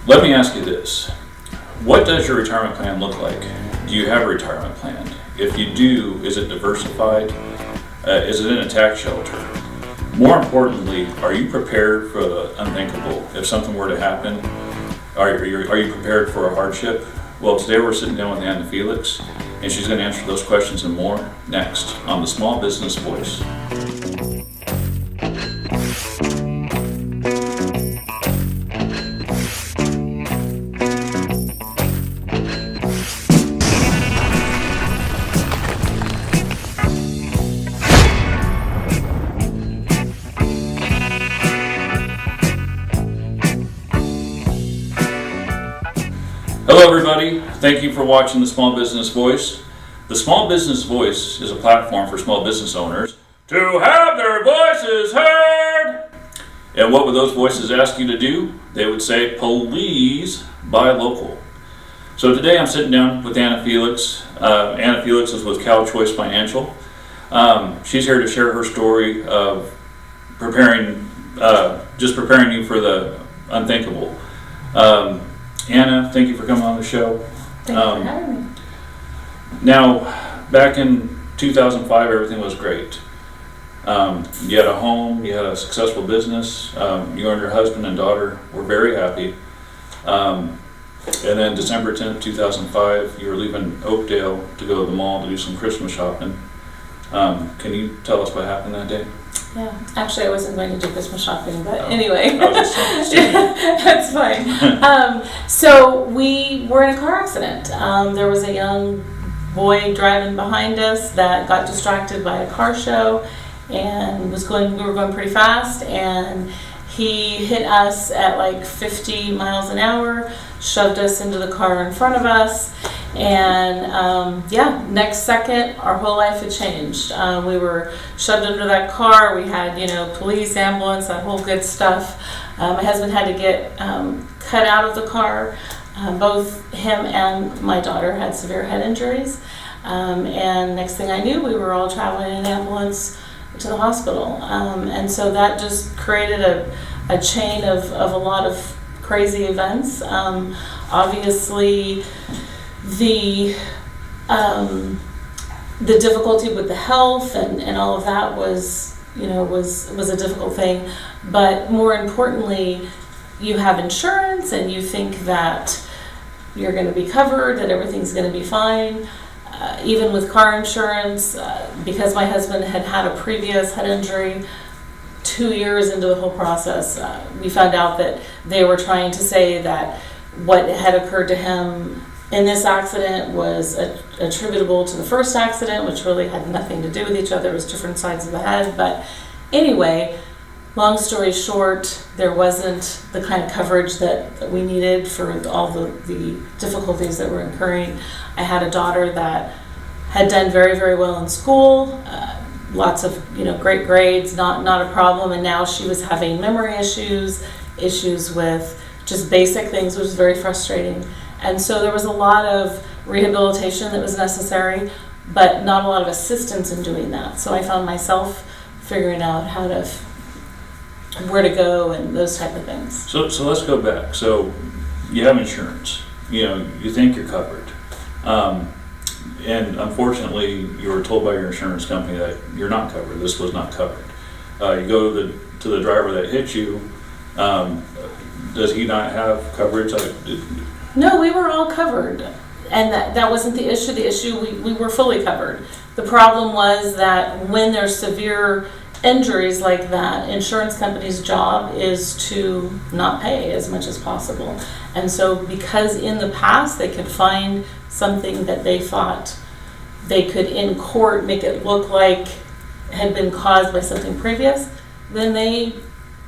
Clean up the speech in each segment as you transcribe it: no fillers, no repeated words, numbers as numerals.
Let me ask you this. What does your retirement plan look like? Do you have a retirement plan? If you do, is it diversified? Is it in a tax shelter? More importantly, are you prepared for the unthinkable? If something were to happen, are you prepared for a hardship? Well, today we're sitting down with Anna Felix, and she's going to answer those questions and more next on the Small Business Voice. Hello everybody, thank you for watching the Small Business Voice. The Small Business Voice is a platform for small business owners to have their voices heard. And what would those voices ask you to do? They would say, please buy local. So today I'm sitting down with Anna Felix. Anna Felix is with Cal Choice Financial. She's here to share her story of preparing you for the unthinkable. Anna, thank you for coming on the show. Thank you for having me. Now, back in 2005, everything was great. You had a home, you had a successful business, you and your husband and daughter were very happy. And then December 10th, 2005, you were leaving Oakdale to go to the mall to do some Christmas shopping. Can you tell us what happened that day? Yeah, actually I wasn't going to do Christmas shopping, but anyway. I was just That's fine. So we were in a car accident. There was a young boy driving behind us that got distracted by a car show and we were going pretty fast, and he hit us at like 50 miles an hour, shoved us into the car in front of us, and next second our whole life had changed. We were shoved into that car. We had, police, ambulance, that whole good stuff. My husband had to get cut out of the car. Both him and my daughter had severe head injuries, and next thing I knew, we were all traveling in an ambulance to the hospital, and so that just created a chain of a lot of crazy events. Obviously, the difficulty with the health and all of that was a difficult thing. But more importantly, you have insurance and you think that you're going to be covered, that everything's going to be fine. Even with car insurance, because my husband had a previous head injury, 2 years into the whole process, we found out that they were trying to say that what had occurred to him in this accident was attributable to the first accident, which really had nothing to do with each other. It was different sides of the head. But anyway, long story short, there wasn't the kind of coverage that we needed for all the difficulties that were occurring. I had a daughter that had done very, very well in school, lots of great grades, not a problem, and now she was having memory issues with just basic things, which was very frustrating. And so there was a lot of rehabilitation that was necessary, but not a lot of assistance in doing that. So I found myself figuring out where to go and those type of things. So let's go back. So you have insurance. You think you're covered. And unfortunately, you were told by your insurance company that you're not covered. This was not covered. You go to the driver that hit you. Does he not have coverage? No, we were all covered, and that wasn't the issue. The issue, we were fully covered. The problem was that when there's severe injuries like that, insurance company's job is to not pay as much as possible. And so because in the past they could find something that they thought they could in court make it look like had been caused by something previous, then they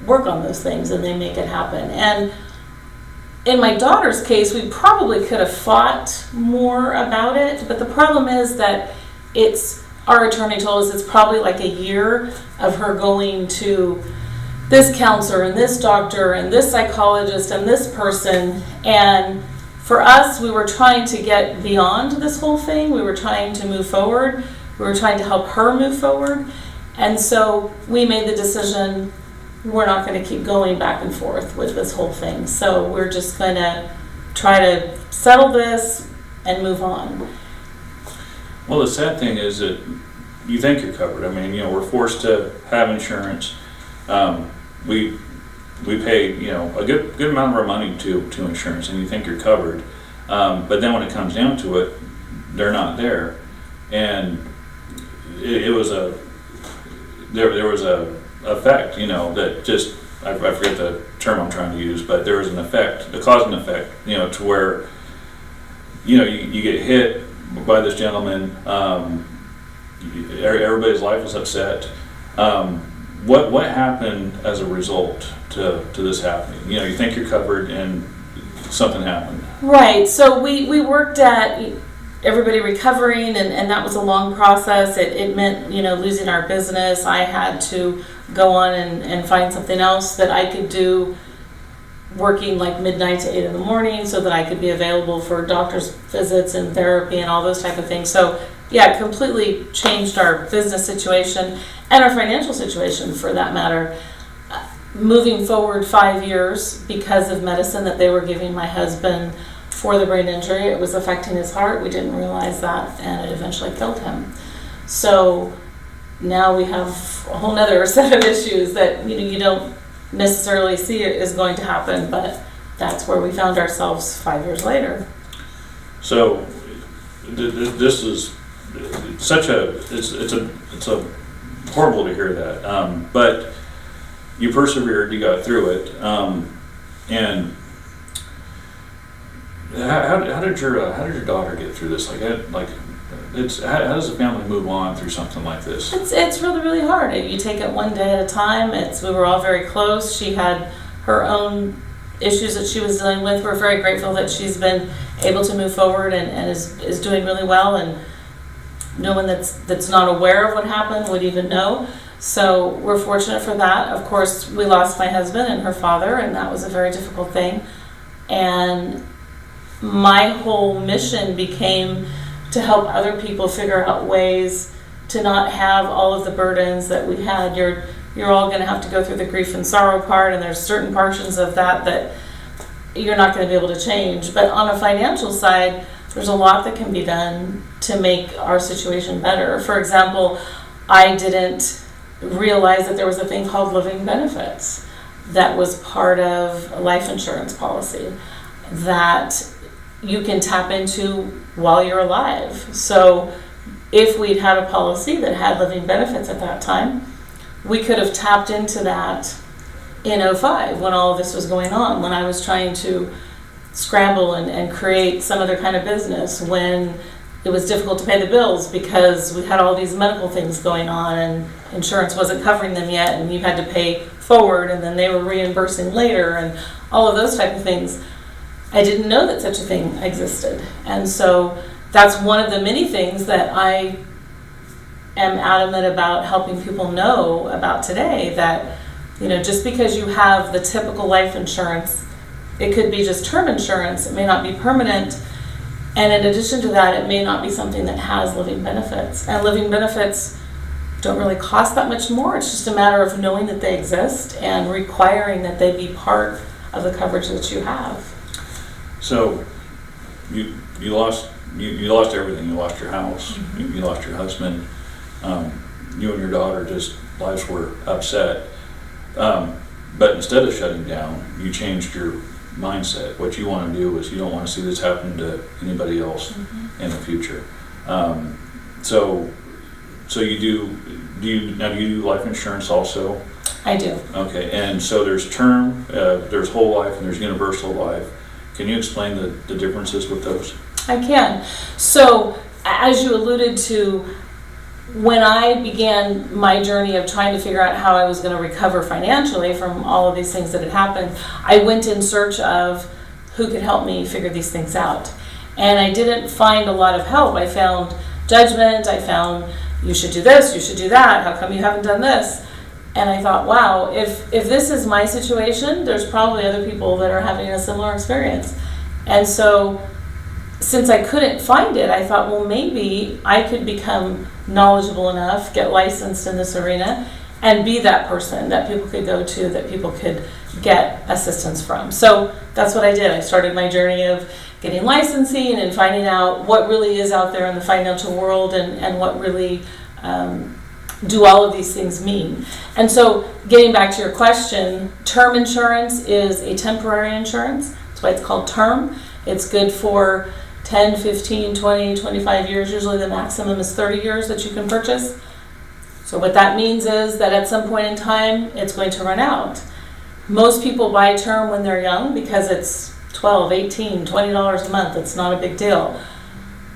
work on those things and they make it happen. And in my daughter's case, we probably could have fought more about it, but the problem is that our attorney told us it's probably like a year of her going to this counselor and this doctor and this psychologist and this person. And for us, we were trying to get beyond this whole thing. We were trying to move forward. We were trying to help her move forward. And so we made the decision we're not going to keep going back and forth with this whole thing. So we're just going to try to settle this and move on. Well, the sad thing is that you think you're covered. I mean, we're forced to have insurance. We pay, a good amount of our money to insurance, and you think you're covered. But then when it comes down to it, they're not there. And there was a effect, that just, I forget the term I'm trying to use, but there was an effect, a cause and effect, to where, you get hit by this gentleman, everybody's life is upset. What happened as a result to this happening? You think you're covered and something happened. Right, so we worked at everybody recovering, and that was a long process. It meant, losing our business. I had to go on and find something else that I could do, working like midnight to 8 in the morning so that I could be available for doctor's visits and therapy and all those type of things. So yeah, it completely changed our business situation and our financial situation for that matter. Moving forward 5 years, because of medicine that they were giving my husband for the brain injury, it was affecting his heart. We didn't realize that, and it eventually killed him. So now we have a whole nother set of issues that you don't necessarily see it is going to happen, but that's where we found ourselves 5 years later. So this is it's a horrible to hear that, but you persevered, you got through it, and how did your daughter get through this? How does a family move on through something like this? It's really, really hard. You take it one day at a time. We were all very close. She had her own issues that she was dealing with. We're very grateful that she's been able to move forward and is doing really well, and no one that's not aware of what happened would even know. So we're fortunate for that. Of course, we lost my husband and her father, and that was a very difficult thing. And my whole mission became to help other people figure out ways to not have all of the burdens that we had. You're all going to have to go through the grief and sorrow part, and there's certain portions of that you're not going to be able to change. But on a financial side, there's a lot that can be done to make our situation better. For example, I didn't realize that there was a thing called living benefits that was part of a life insurance policy that you can tap into while you're alive. So if we'd had a policy that had living benefits at that time, we could have tapped into that in '05 when all of this was going on, when I was trying to scramble and create some other kind of business, when it was difficult to pay the bills because we had all these medical things going on and insurance wasn't covering them yet, and you had to pay forward and then they were reimbursing later and all of those type of things. I didn't know that such a thing existed. And so that's one of the many things that I am adamant about helping people know about today, that just because you have the typical life insurance, it could be just term insurance, it may not be permanent, and in addition to that, it may not be something that has living benefits. And living benefits don't really cost that much more. It's just a matter of knowing that they exist and requiring that they be part of the coverage that you have. So you lost everything. You lost your house. Mm-hmm. You lost your husband. You and your daughter, just lives were upset. But instead of shutting down, you changed your mindset. What you want to do is you don't want to see this happen to anybody else in the future. So you do you life insurance also? I do. Okay, and so there's term, there's whole life, and there's universal life. Can you explain the differences with those? I can. So, as you alluded to, when I began my journey of trying to figure out how I was going to recover financially from all of these things that had happened, I went in search of who could help me figure these things out. And I didn't find a lot of help. I found judgment. I found, you should do this, you should do that. How come you haven't done this? And I thought, wow, if this is my situation, there's probably other people that are having a similar experience. And so, since I couldn't find it, I thought, well, maybe I could become knowledgeable enough, get licensed in this arena, and be that person that people could go to, that people could get assistance from. So that's what I did. I started my journey of getting licensing and finding out what really is out there in the financial world, and what really do all of these things mean. And so getting back to your question, term insurance is a temporary insurance. That's why it's called term. It's good for 10, 15, 20, 25 years. Usually the maximum is 30 years that you can purchase. So what that means is that at some point in time, it's going to run out. Most people buy term when they're young because it's $12, $18, $20 a month. It's not a big deal.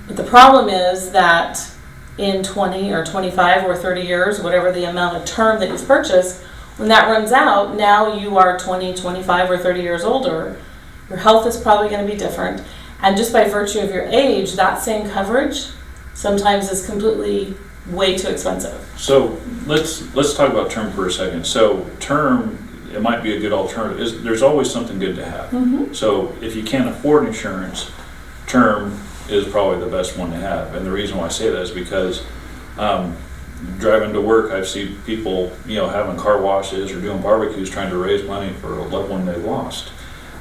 But the problem is that in 20 or 25 or 30 years, whatever the amount of term that you've purchased, when that runs out, now you are 20, 25 or 30 years older. Your health is probably going to be different. And just by virtue of your age, that same coverage sometimes is completely way too expensive. So let's talk about term for a second. So term, it might be a good alternative. There's always something good to have. Mm-hmm. So if you can't afford insurance, term is probably the best one to have. And the reason why I say that is because driving to work, I've seen people, having car washes or doing barbecues trying to raise money for a loved one they lost.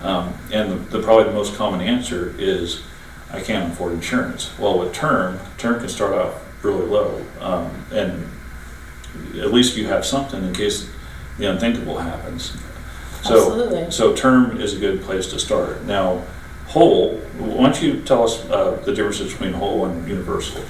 And probably the most common answer is, I can't afford insurance. Well, with term can start out really low, and at least you have something in case the unthinkable happens. Absolutely. So term is a good place to start. Now, whole, why don't you tell us the differences between whole and universal?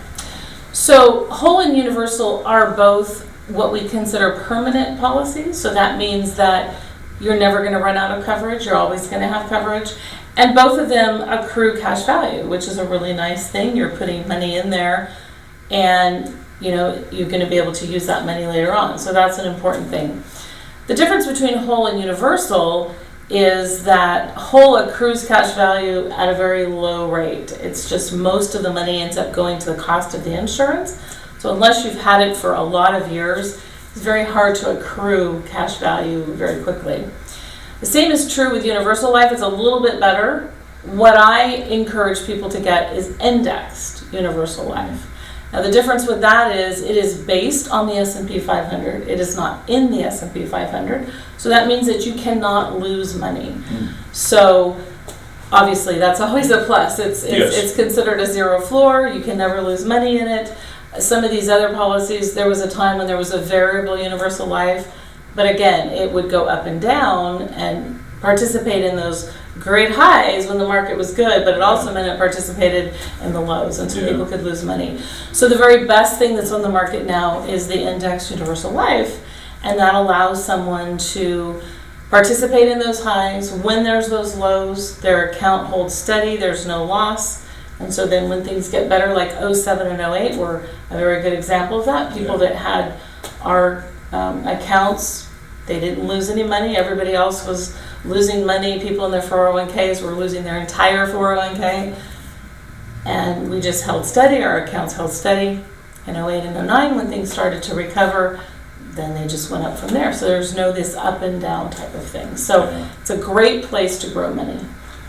So whole and universal are both what we consider permanent policies. So that means that you're never going to run out of coverage. You're always going to have coverage. And both of them accrue cash value, which is a really nice thing. You're putting money in there, and you're going to be able to use that money later on. So that's an important thing. The difference between whole and universal is that whole accrues cash value at a very low rate. It's just most of the money ends up going to the cost of the insurance. So unless you've had it for a lot of years, it's very hard to accrue cash value very quickly. The same is true with universal life. It's a little bit better. What I encourage people to get is indexed universal life. Now the difference with that is it is based on the S&P 500. It is not in the S&P 500. So that means that you cannot lose money. So obviously that's always a plus. It's considered a zero floor. You can never lose money in it. Some of these other policies, there was a time when there was a variable universal life, but again, it would go up and down and participate in those great highs when the market was good, but it also meant it participated in the lows, and so people could lose money. So the very best thing that's on the market now is the indexed universal life, and that allows someone to participate in those highs. When there's those lows, their account holds steady, there's no loss. And so then when things get better, like 07 and 08 were a very good example of that. People that had our accounts, they didn't lose any money. Everybody else was losing money. People in their 401ks were losing their entire 401k. And we just held steady. Our accounts held steady. In 08 and 09, when things started to recover, then they just went up from there. So there's no this up and down type of thing. So it's a great place to grow money.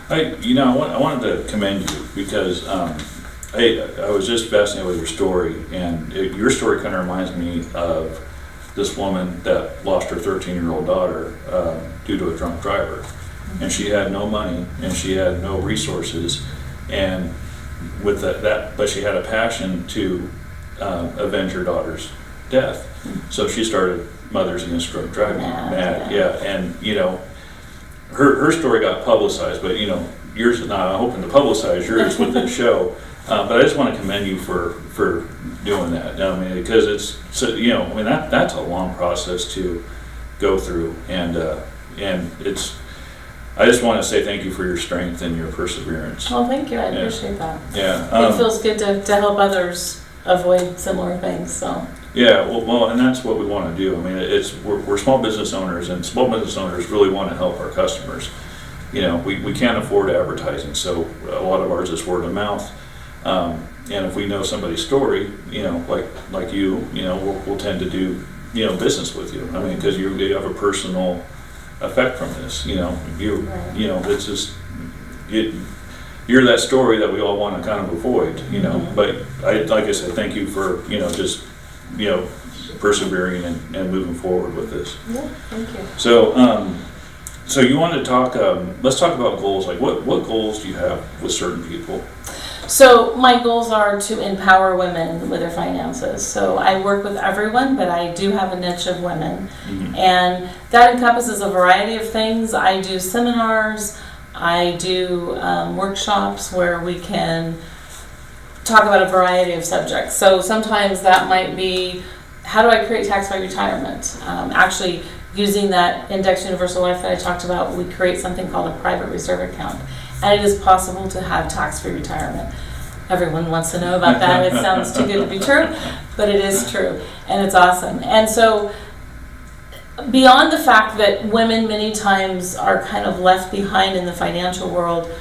I wanted to commend you because I was just fascinated with your story, and your story kind of reminds me of this woman that lost her 13-year-old daughter due to a drunk driver, and she had no money and she had no resources, and with that, but she had a passion to avenge her daughter's death, so she started Mothers Against Drunk Driving. And her story got publicized, but yours is not. I'm hoping to publicize yours with this show. But I just want to commend you for doing that. I mean, because that's a long process to go through, and it's. I just want to say thank you for your strength and your perseverance. Well, thank you. I appreciate that. Yeah, it feels good to help others avoid similar things. So. Yeah, well, and that's what we want to do. I mean, we're small business owners, and small business owners really want to help our customers. We can't afford advertising, so a lot of ours is word of mouth. And if we know somebody's story, like you, we'll tend to do, business with you. I mean, because you have a personal effect from this. It's just you're that story that we all want to kind of avoid. But like I said, thank you for just persevering and moving forward with this. Yeah, thank you. So you want to talk, let's talk about goals. Like what goals do you have with certain people? So my goals are to empower women with their finances. So I work with everyone, but I do have a niche of women. Mm-hmm. And that encompasses a variety of things. I do seminars, I do workshops where we can talk about a variety of subjects. So sometimes that might be, how do I create tax-free retirement? Actually, using that Index Universal Life that I talked about, we create something called a private reserve account. And it is possible to have tax-free retirement. Everyone wants to know about that. It sounds too good to be true, but it is true, and it's awesome. And so, beyond the fact that women many times are kind of left behind in the financial world,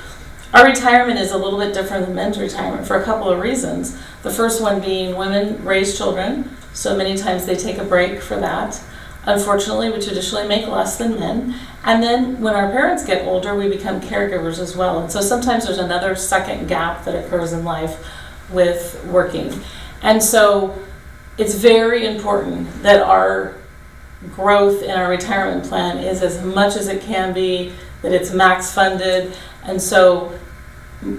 our retirement is a little bit different than men's retirement for a couple of reasons. The first one being women raise children, so many times they take a break for that. Unfortunately, we traditionally make less than men. And then when our parents get older, we become caregivers as well. And so sometimes there's another second gap that occurs in life with working. And so it's very important that our growth in our retirement plan is as much as it can be, that it's max funded. And so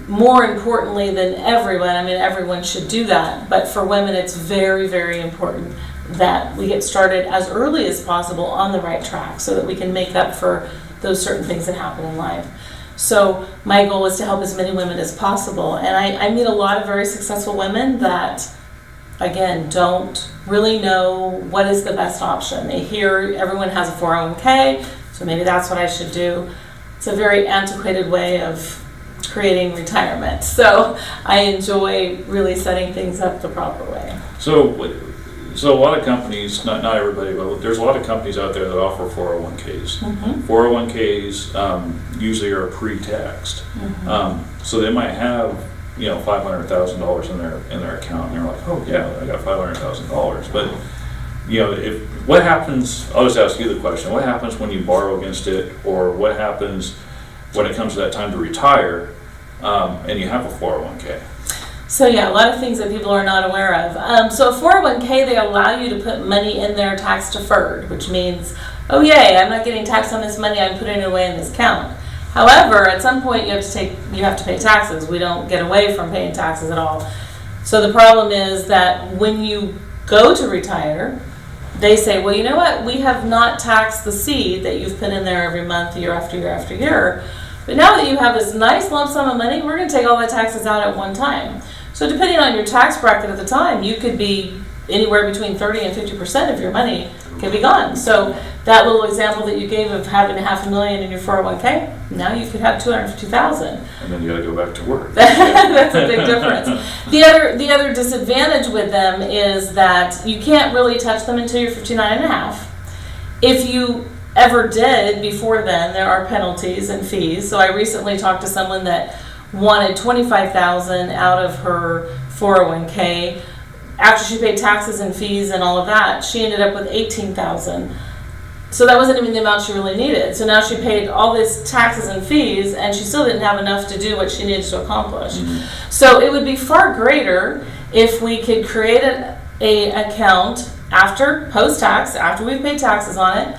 more importantly than everyone, I mean, everyone should do that. But for women, it's very, very important that we get started as early as possible on the right track so that we can make up for those certain things that happen in life. So my goal is to help as many women as possible. And I meet a lot of very successful women that, again, don't really know what is the best option. They hear everyone has a 401k, so maybe that's what I should do. It's a very antiquated way of creating retirement. So I enjoy really setting things up the proper way. So a lot of companies, not everybody, but there's a lot of companies out there that offer 401ks. Mm-hmm. 401ks usually are pre-taxed. Mm-hmm. So they might have, $500,000 in their account, and they're like, oh yeah, I got $500,000. But what happens? I'll just ask you the question: what happens when you borrow against it, or what happens when it comes to that time to retire, and you have a 401k? So yeah, a lot of things that people are not aware of. So a 401k, they allow you to put money in there tax deferred, which means, oh yay, I'm not getting taxed on this money, I'm putting it away in this account. However, at some point you have to pay taxes. We don't get away from paying taxes at all. So the problem is that when you go to retire, they say, well, you know what, we have not taxed the seed that you've put in there every month, year after year after year. But now that you have this nice lump sum of money, we're going to take all the taxes out at one time. So depending on your tax bracket at the time, you could be anywhere between 30 and 50% of your money can be gone. So that little example that you gave of having $500,000 in your 401k, now you could have $250,000. And then you got to go back to work. That's a big difference. The other disadvantage with them is that you can't really touch them until you're 59 and a half. If you ever did before then, there are penalties and fees. So I recently talked to someone that wanted $25,000 out of her 401k. After she paid taxes and fees and all of that, she ended up with $18,000. So that wasn't even the amount she really needed. So now she paid all this taxes and fees, and she still didn't have enough to do what she needed to accomplish. Mm-hmm. So it would be far greater if we could create a account after post-tax, after we've paid taxes on it,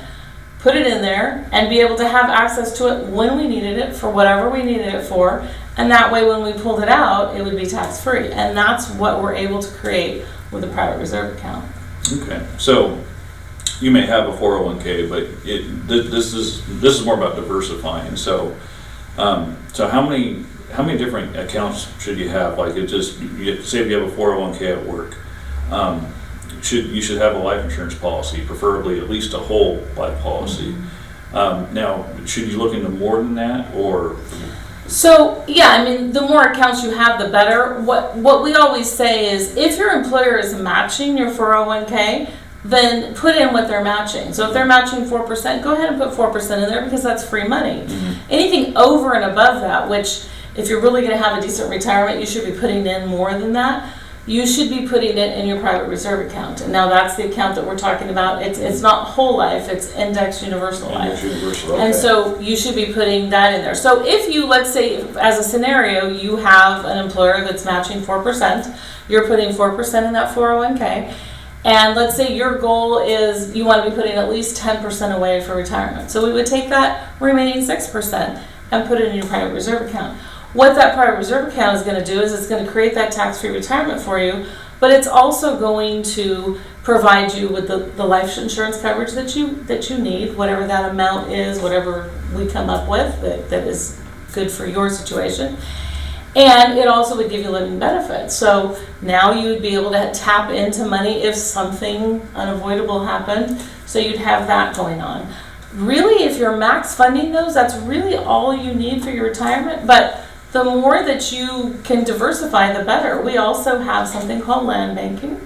put it in there, and be able to have access to it when we needed it for whatever we needed it for. And that way, when we pulled it out, it would be tax-free. And that's what we're able to create with a private reserve account. Okay, so you may have a 401k, but this is more about diversifying. So, so how many different accounts should you have? Like say if you have a 401k at work, you should have a life insurance policy, preferably at least a whole life policy. Mm-hmm. Now, should you look into more than that, or? So, yeah, I mean, the more accounts you have, the better. What we always say is if your employer is matching your 401k, then put in what they're matching. So if they're matching 4%, go ahead and put 4% in there because that's free money. Mm-hmm. Anything over and above that, which if you're really going to have a decent retirement, you should be putting in more than that. You should be putting it in your private reserve account. And now that's the account that we're talking about. It's not whole life, it's Index Universal Life. Okay. And so you should be putting that in there. So if you, let's say, as a scenario, you have an employer that's matching 4%, you're putting 4% in that 401k, And let's say your goal is you want to be putting at least 10% away for retirement. So we would take that remaining 6% and put it in your private reserve account. What that private reserve account is going to do is it's going to create that tax-free retirement for you, but it's also going to provide you with the life insurance coverage that you need, whatever that amount is, whatever we come up with that is good for your situation. And it also would give you living benefits. So now you would be able to tap into money if something unavoidable happened. So you'd have that going on. Really, if you're max funding those, that's really all you need for your retirement. But the more that you can diversify, the better. We also have something called land banking,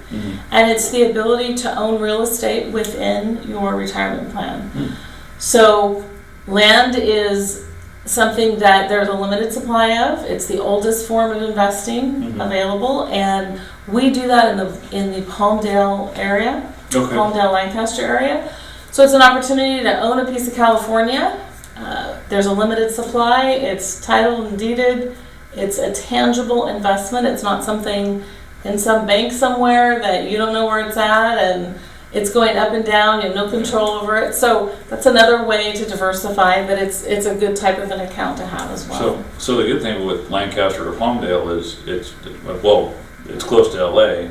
and it's the ability to own real estate within your retirement plan. So land is something that there's a limited supply of. It's the oldest form of investing available, and we do that in the Palmdale area, Palmdale, Lancaster area. So it's an opportunity to own a piece of California. There's a limited supply. It's titled and deeded. It's a tangible investment. It's not something in some bank somewhere that you don't know where it's at, and it's going up and down. You have no control over it. So that's another way to diversify. But it's a good type of an account to have as well. So the good thing with Lancaster or Palmdale is it's close to LA.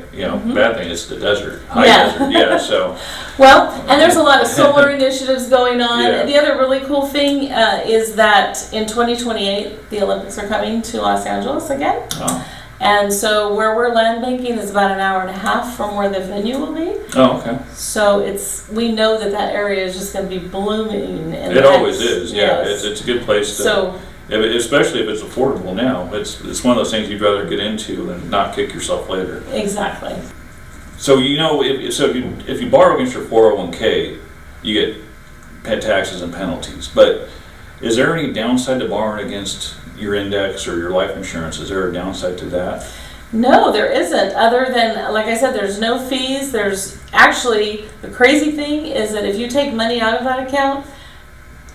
Bad thing is the desert, high desert. Yeah. So. Well, and there's a lot of solar initiatives going on. Yeah. The other really cool thing is that in 2028 the Olympics are coming to Los Angeles again. Oh. And so where we're land banking is about an hour and a half from where the venue will be. Oh, okay. So we know that area is just going to be blooming. It always is. Yeah, yes. it's a good place to. So, especially if it's affordable now, it's one of those things you'd rather get into than not kick yourself later. Exactly. So if you borrow against your 401k, you get pet taxes and penalties. But is there any downside to borrowing against your index or your life insurance? Is there a downside to that? No, there isn't. Other than, like I said, there's no fees. There's actually, the crazy thing is that if you take money out of that account,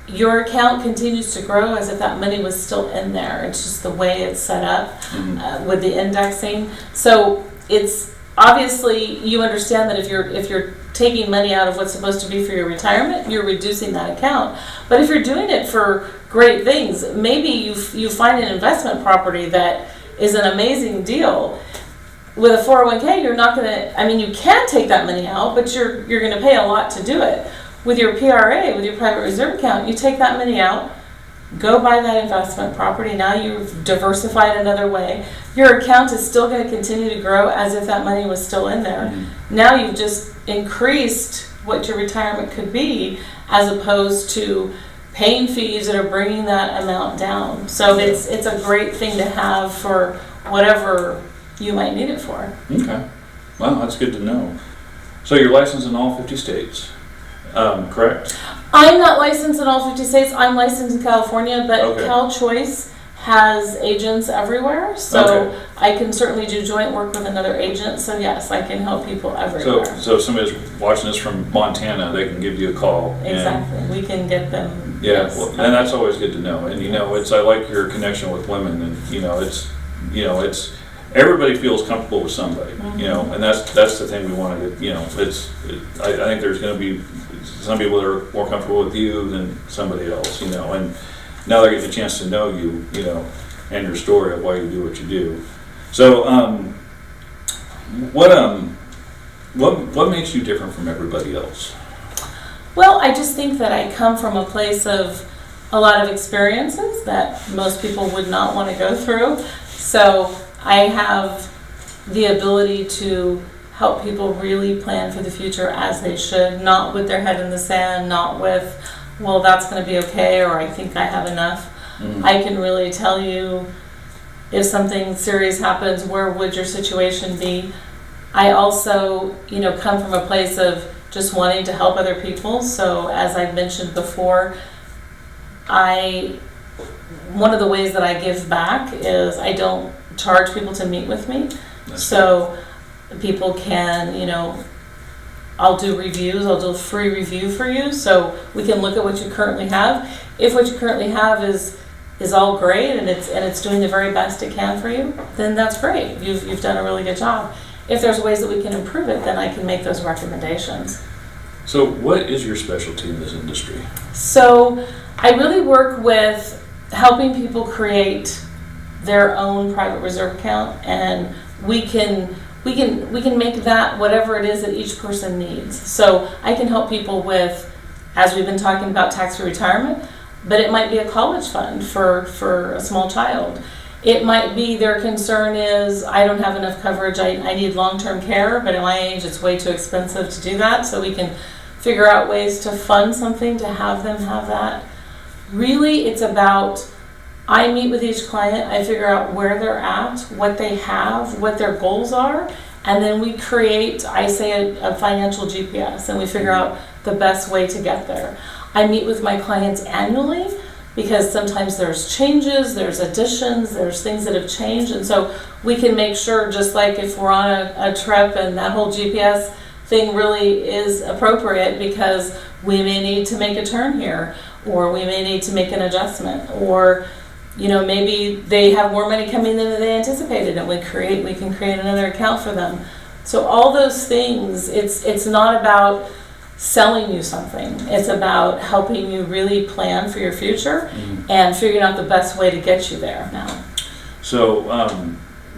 your account continues to grow as if that money was still in there. It's just the way it's set up with the indexing. So it's obviously, you understand that if you're taking money out of what's supposed to be for your retirement, you're reducing that account. But if you're doing it for great things, maybe you find an investment property that is an amazing deal. With a 401k, you're not going to, you can take that money out, but you're going to pay a lot to do it. With your PRA, with your private reserve account, you take that money out, go buy that investment property. Now you've diversified another way. Your account is still going to continue to grow as if that money was still in there. Now you've just increased what your retirement could be, as opposed to paying fees that are bringing that amount down. So it's a great thing to have for whatever you might need it for. Okay. Wow, that's good to know. So you're licensed in all 50 states, correct? I'm not licensed in all 50 states. I'm licensed in California, but Okay. CalChoice has agents everywhere. So I can certainly do joint work with another agent. So yes, I can help people everywhere. So if somebody's watching this from Montana, they can give you a call. Exactly. We can get them. Yeah, Yes. well, and that's always good to know. And I like your connection with women, and it's everybody feels comfortable with somebody, and that's the thing we want to get. I think there's going to be some people that are more comfortable with you than somebody else, and now they're getting a chance to know you, and your story of why you do what you do. So, what makes you different from everybody else? Well, I just think that I come from a place of a lot of experiences that most people would not want to go through. So I have the ability to help people really plan for the future as they should, not with their head in the sand, not with, well, that's going to be okay, or I think I have enough. I can really tell you if something serious happens, where would your situation be? I also, come from a place of just wanting to help other people. So as I've mentioned before, one of the ways that I give back is I don't charge people to meet with me. So people can, I'll do reviews, I'll do a free review for you, so we can look at what you currently have. If what you currently have is all great and it's doing the very best it can for you, then that's great. You've done a really good job. if there's ways that we can improve it, then I can make those recommendations. So what is your specialty in this industry? So I really work with helping people create their own private reserve account, and we can make that whatever it is that each person needs. So I can help people with, as we've been talking about, tax-free retirement, but it might be a college fund for a small child. It might be their concern is, I don't have enough coverage, I need long-term care, but at my age it's way too expensive to do that, so we can figure out ways to fund something to have them have that. Really, it's about, I meet with each client, I figure out where they're at, what they have, what their goals are, and then we create, I say, a financial GPS, and we figure out the best way to get there. I meet with my clients annually because sometimes there's changes, there's additions, there's things that have changed, and so we can make sure, just like if we're on a trip and that whole GPS thing really is appropriate because we may need to make a turn here, or we may need to make an adjustment, or maybe they have more money coming in than they anticipated, and we can create another account for them. So all those things, it's not about selling you something. It's about helping you really plan for your future and figuring out the best way to get you there now. So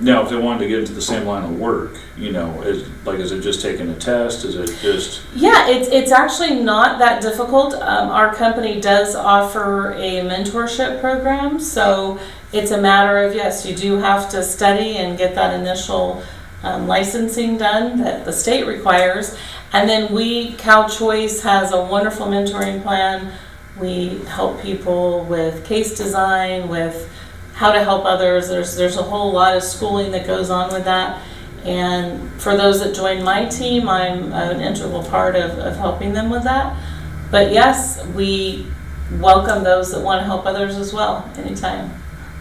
now if they wanted to get into the same line of work, is it just taking a test? Is it just... Yeah, it's actually not that difficult. Our company does offer a mentorship program, so it's a matter of, yes, you do have to study and get that initial licensing done that the state requires. And then CalChoice has a wonderful mentoring plan. We help people with case design, with how to help others. There's a whole lot of schooling that goes on with that. And for those that join my team, I'm an integral part of helping them with that. But yes, we welcome those that want to help others as well, anytime.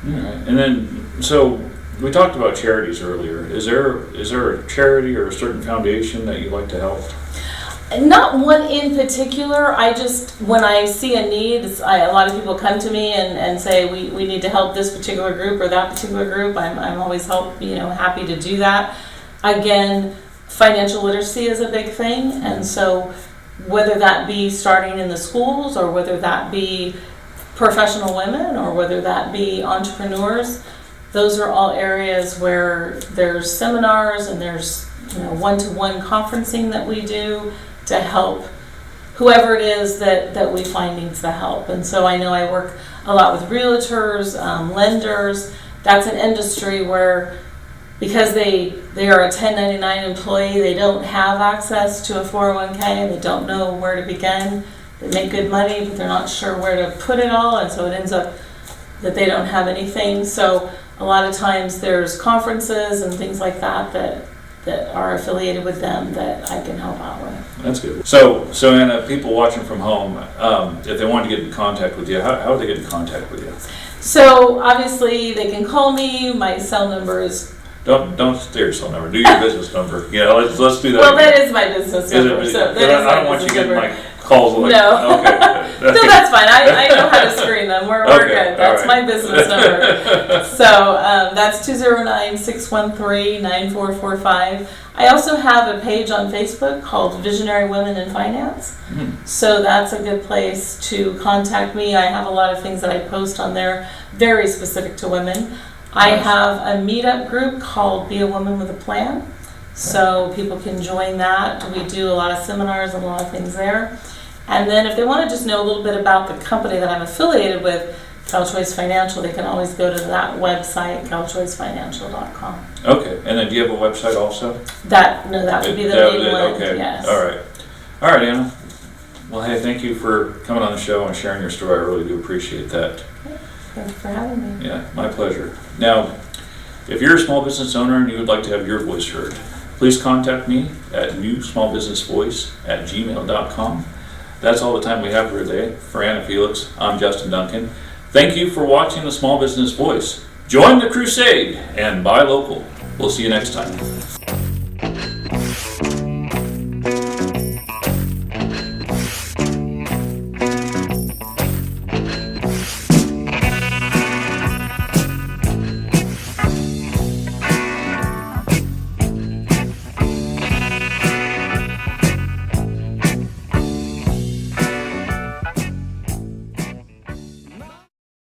All right. And then, so we talked about charities earlier. Is there a charity or a certain foundation that you like to help? Not one in particular. When I see a need, a lot of people come to me and say we need to help this particular group or that particular group. I'm always happy to do that. Again, financial literacy is a big thing, and so whether that be starting in the schools, or whether that be professional women, or whether that be entrepreneurs, those are all areas where there's seminars and there's one-to-one conferencing that we do to help whoever it is that we find needs the help. And so I know I work a lot with realtors, lenders. That's an industry where, because they are a 1099 employee, they don't have access to a 401k, and they don't know where to begin. They make good money, but they're not sure where to put it all, and so it ends up that they don't have anything. So a lot of times there's conferences and things like that are affiliated with them that I can help out with. That's good. So Anna, people watching from home, if they want to get in contact with you, how do they get in contact with you? So obviously they can call me. My cell number is... Don't say your cell number. Do your business number. Let's do that. Well, that is my business number. I don't want you getting like calls like... No. Okay. No, that's fine. I know how to screen them. We're good. That's right. My business number. So that's 209-613-9445. I also have a page on Facebook called Visionary Women in Finance. So that's a good place to contact me. I have a lot of things that I post on there, very specific to women. I have a meetup group called Be a Woman with a Plan. So people can join that. We do a lot of seminars and a lot of things there. And then if they want to just know a little bit about the company that I'm affiliated with, CalChoice Financial, they can always go to that website, calchoicefinancial.com. Okay, and then do you have a website also? That would be the main one. Okay, yes. All right, Anna. Well, hey, thank you for coming on the show and sharing your story. I really do appreciate that. Thank you for having me. Yeah, my pleasure. Now, if you're a small business owner and you would like to have your voice heard, please contact me at newsmallbusinessvoice@gmail.com. That's all the time we have for today. For Anna Felix, I'm Justin Duncan. Thank you for watching The Small Business Voice. Join the crusade and buy local. We'll see you next time.